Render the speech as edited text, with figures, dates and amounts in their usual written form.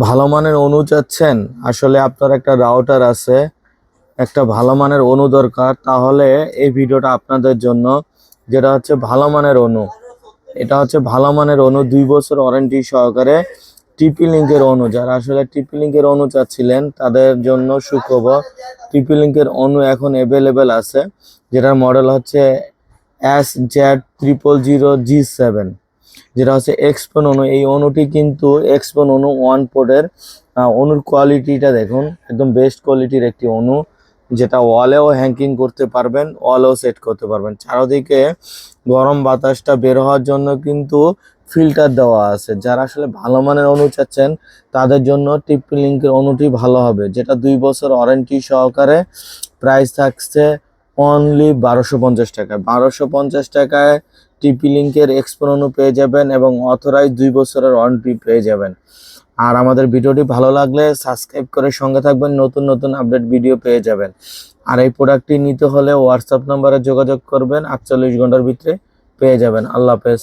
ভালো মানের অণু চাচ্ছেন? আসলে আপনার একটা রাউটার আছে, একটা ভালো মানের অণু দরকার, তাহলে এই ভিডিওটা আপনাদের জন্য। যেটা হচ্ছে ভালো মানের অণু, এটা হচ্ছে ভালো মানের অণু 2 বছর ওয়ারেন্টি সহকারে টিপি লিঙ্কের অণু। যারা আসলে টিপি লিঙ্কের অণু চাচ্ছিলেন তাদের জন্য সুখবর, টিপি লিঙ্কের অণু এখন অ্যাভেলেবেল আছে। যেটার মডেল হচ্ছে SZ000G7, যেটা হচ্ছে এক্সপন অণু। এই অণুটি কিন্তু এক্সপন অণু 1 পোর্টের। অণুর কোয়ালিটিটা দেখুন, একদম বেস্ট কোয়ালিটির একটি অণু, যেটা ওয়ালেও হ্যাঙ্কিং করতে পারবেন, ওয়ালেও সেট করতে পারবেন। চারদিকে গরম বাতাসটা বের হওয়ার জন্য কিন্তু ফিল্টার দেওয়া আছে। যারা আসলে ভালো মানের অণু চাচ্ছেন তাদের জন্য টিপি লিঙ্কের অণুটি ভালো হবে, যেটা 2 বছর ওয়ারেন্টি সহকারে। প্রাইস থাকছে অনলি 1250 টাকা। 1250 টাকায় টিপি লিঙ্কের এক্সপোন অণু পেয়ে যাবেন এবং অথরাইজ 2 বছরের ওয়ারেন্টি পেয়ে যাবেন। আর আমাদের ভিডিওটি ভালো লাগলে সাবস্ক্রাইব করে সঙ্গে থাকবেন, নতুন নতুন আপডেট ভিডিও পেয়ে যাবেন। আর এই প্রোডাক্টটি নিতে হলে হোয়াটসঅ্যাপ নাম্বারে যোগাযোগ করবেন, 48 ঘন্টার ভিতরে পেয়ে যাবেন। আল্লাহ হাফেজ।